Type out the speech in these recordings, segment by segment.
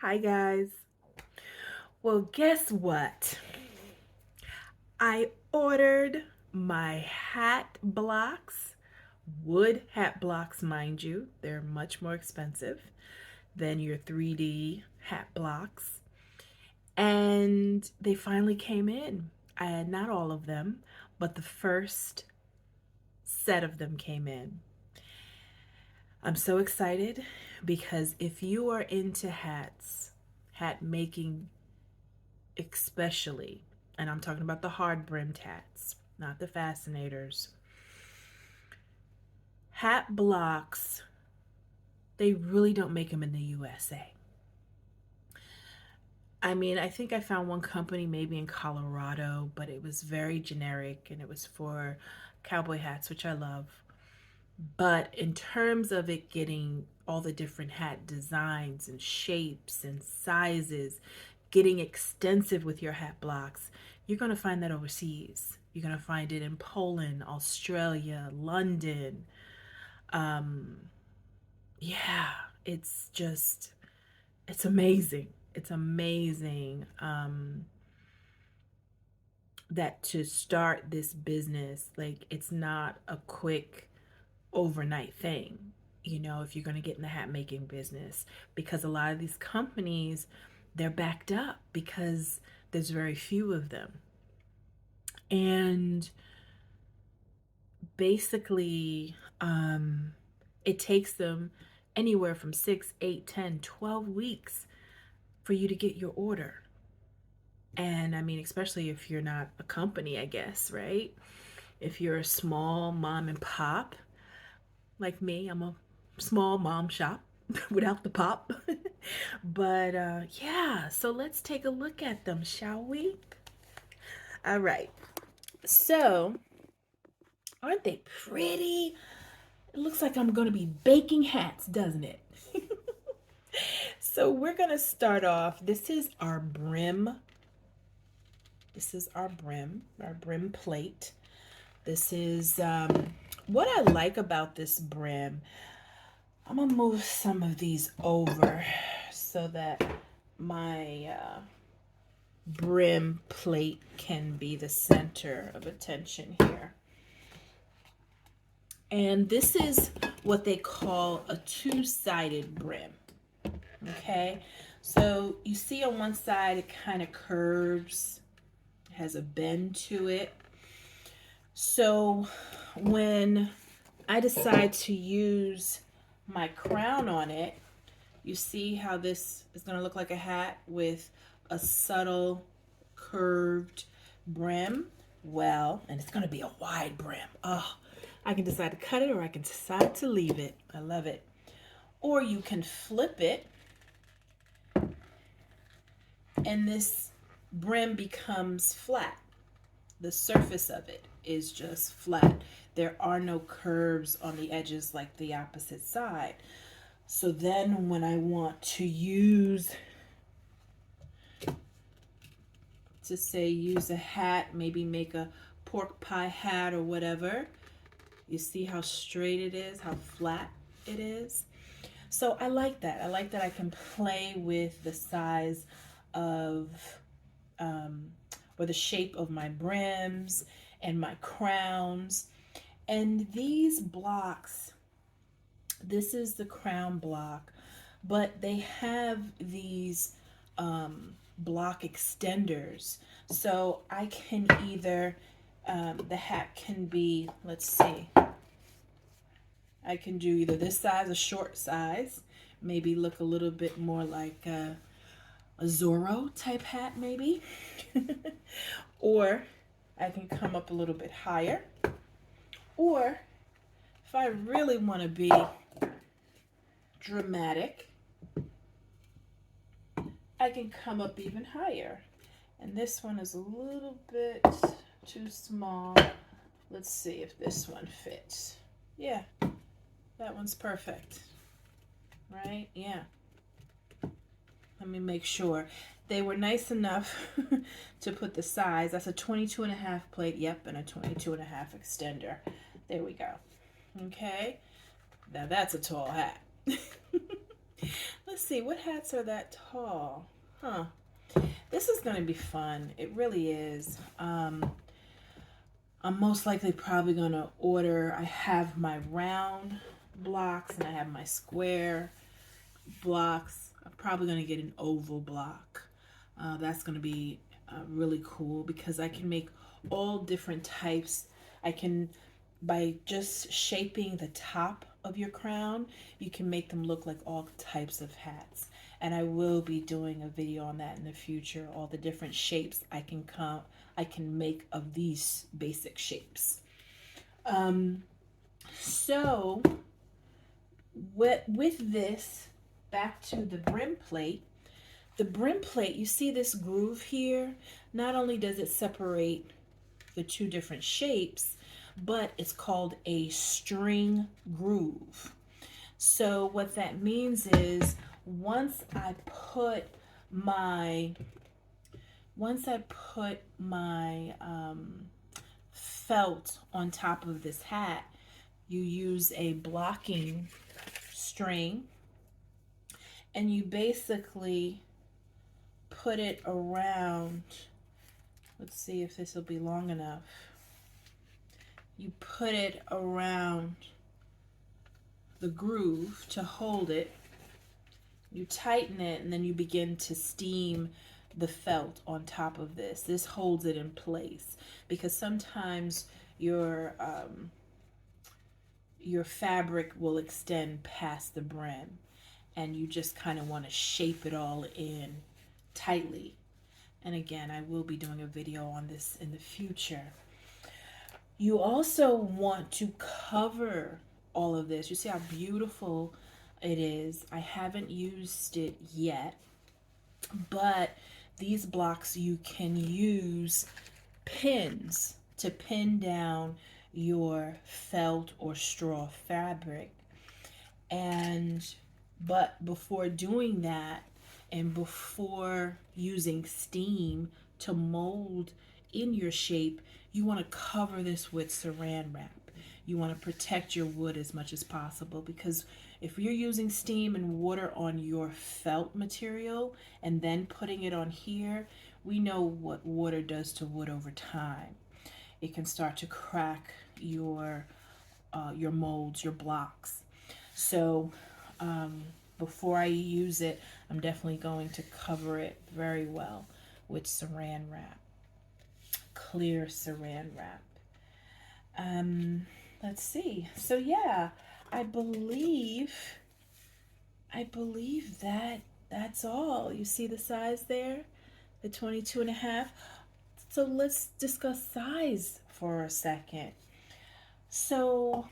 Hi, guys. Well, guess what? I ordered my hat blocks, wood hat blocks, mind you. They're much more expensive than your 3D hat blocks. And they finally came in. I had not all of them, but the first set of them came in. I'm so excited because if you are into hats, hat making especially, and I'm talking about the hard brimmed hats, not the fascinators. Hat blocks, they really don't make them in the USA. I mean, I think I found one company maybe in Colorado, but it was very generic and it was for cowboy hats, which I love. But in terms of it getting all the different hat designs and shapes and sizes, getting extensive with your hat blocks, you're going to find that overseas. You're going to find it in Poland, Australia, London. Um, yeah, it's just, it's amazing. It's amazing that to start this business, like, it's not a quick overnight thing, if you're going to get in the hat making business, because a lot of these companies, they're backed up because there's very few of them. And basically, it takes them anywhere from 6, 8, 10, 12 weeks for you to get your order. And I mean, especially if you're not a company, I guess, right? If you're a small mom and pop, like me, I'm a small mom shop without the pop. But yeah, so let's take a look at them, shall we? All right. So, aren't they pretty? It looks like I'm going to be baking hats, doesn't it? So, we're going to start off. This is our brim. This is our brim plate. This is what I like about this brim. I'm gonna move some of these over so that my brim plate can be the center of attention here. And this is what they call a two-sided brim. Okay, so you see on one side it kind of curves, has a bend to it. So when I decide to use my crown on it, you see how this is going to look like a hat with a subtle curved brim? Well, and it's going to be a wide brim. Oh, I can decide to cut it or I can decide to leave it. I love it. Or you can flip it and this brim becomes flat. The surface of it is just flat. There are no curves on the edges like the opposite side. So then when I want to use a hat, maybe make a pork pie hat or whatever, you see how straight it is, how flat it is. So I like that. I like that I can play with the size of or the shape of my brims and my crowns. And these blocks, this is the crown block, but they have these block extenders. So I can either, the hat can be, let's see, I can do either this size, a short size, maybe look a little bit more like a Zorro type hat maybe. Or I can come up a little bit higher. Or if I really want to be dramatic, I can come up even higher. And this one is a little bit too small. Let's see if this one fits. Yeah, that one's perfect. Right? Yeah. Let me make sure. They were nice enough to put the size. That's a 22 and a half plate. Yep, and a 22 and a half extender. There we go. Okay. Now that's a tall hat. Let's let's see, what hats are that tall? Huh. This is going to be fun. It really is. I'm most likely probably going to order, I have my round blocks and I have my square blocks. I'm probably going to get an oval block. That's going to be really cool because I can make all different types. I can, by just shaping the top of your crown, you can make them look like all types of hats. And I will be doing a video on that in the future, all the different shapes I can make of these basic shapes. So with this, back to the brim plate. The brim plate, you see this groove here? Not only does it separate the two different shapes, but it's called a string groove. So what that means is once I put my felt on top of this hat, you use a blocking string and you basically put it around. Let's see if this will be long enough. You put it around the groove to hold it. You tighten it and then you begin to steam the felt on top of this. This holds it in place because sometimes your fabric will extend past the brim and you just kind of want to shape it all in tightly. And again, I will be doing a video on this in the future. You also want to cover all of this. You see how beautiful it is. I haven't used it yet, but these blocks you can use pins to pin down your felt or straw fabric. But before doing that and before using steam to mold in your shape, you want to cover this with Saran Wrap. You want to protect your wood as much as possible because if you're using steam and water on your felt material and then putting it on here, we know what water does to wood over time. It can start to crack your molds, your blocks. So before I use it, I'm definitely going to cover it very well with Saran Wrap, clear Saran Wrap. Let's see. So yeah, I believe that that's all. You see the size there, the 22.5. So let's discuss size for a second. So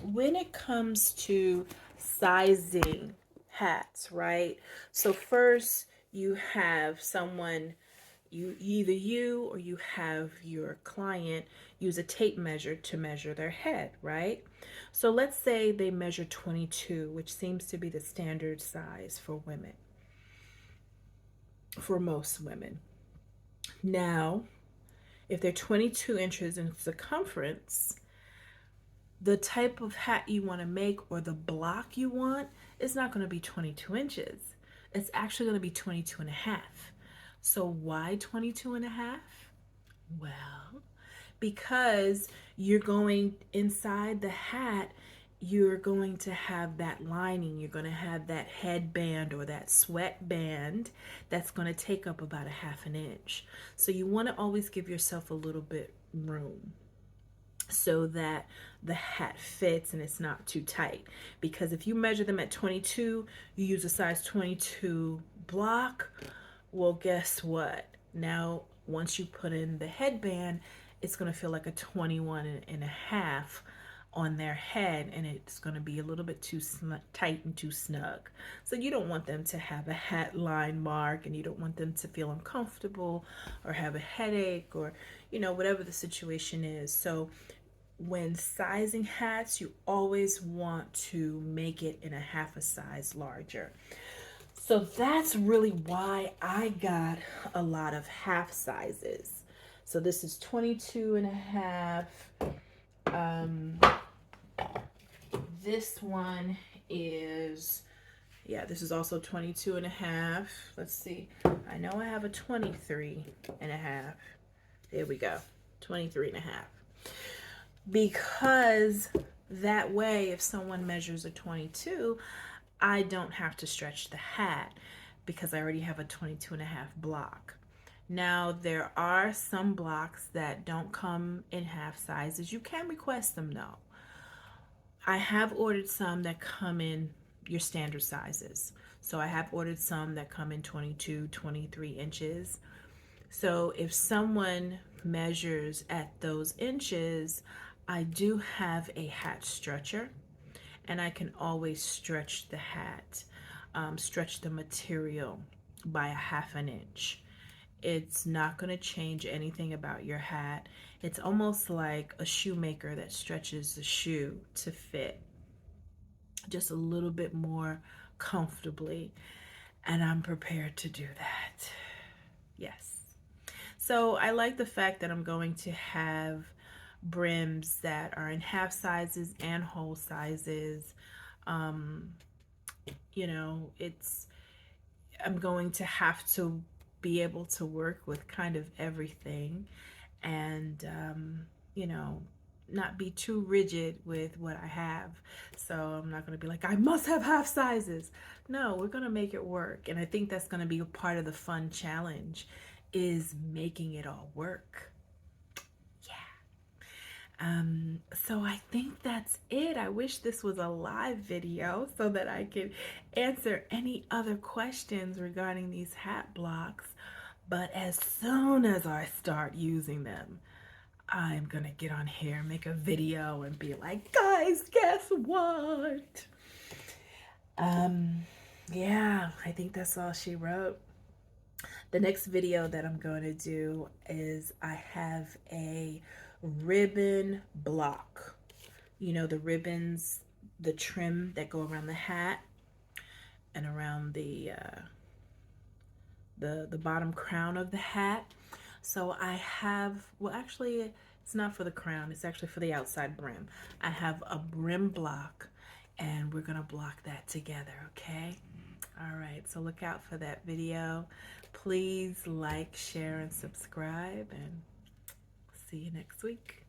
when it comes to sizing hats, right? So first you have someone, either you or you have your client use a tape measure to measure their head, right? So let's say they measure 22, which seems to be the standard size for women, for most women. Now, if they're 22 inches in circumference, the type of hat you want to make or the block you want is not going to be 22 inches. It's actually going to be 22.5. So why 22.5? Well, because you're going inside the hat, you're going to have that lining, you're going to have that headband or that sweatband that's going to take up about 1/2 inch. So you want to always give yourself a little bit room so that the hat fits and it's not too tight. Because if you measure them at 22, you use a size 22 block, well, guess what? Now, once you put in the headband, it's going to feel like a 21.5 on their head, and it's going to be a little bit too tight and too snug. So you don't want them to have a hat line mark, and you don't want them to feel uncomfortable or have a headache or, whatever the situation is. So when sizing hats, you always want to make it in 1/2 size larger. So that's really why I got a lot of half sizes. So this is 22.5. This one is Yeah, this is also 22 and a half. Let's see. I know I have a 23 and a half. There we go. 23 and a half. Because that way, if someone measures a 22, I don't have to stretch the hat because I already have a 22 and a half block. Now, there are some blocks that don't come in half sizes. You can request them though. I have ordered some that come in your standard sizes. So I have ordered some that come in 22, 23 inches. So if someone measures at those inches, I do have a hat stretcher and I can always stretch the hat, stretch the material by a half an inch. It's not going to change anything about your hat. It's almost like a shoemaker that stretches the shoe to fit just a little bit more comfortably. And I'm prepared to do that. Yes. So I like the fact that I'm going to have brims that are in half sizes and whole sizes. Um, I'm going to have to be able to work with kind of everything and, you know, not be too rigid with what I have. So I'm not going to be like, I must have half sizes. No, we're going to make it work. And I think that's going to be a part of the fun challenge is making it all work. So I think that's it. I wish this was a live video so that I could answer any other questions regarding these hat blocks. But as soon as I start using them, I'm gonna get on here, make a video and be like, guys, guess what? Yeah, I think that's all she wrote. The next video that I'm going to do is I have a ribbon block. You know, the ribbons, the trim that go around the hat and around the bottom crown of the hat. So I have, well, actually, it's not for the crown. It's actually for the outside brim. I have a brim block, and we're going to block that together, okay? All right, so look out for that video. Please like, share, and subscribe, and see you next week.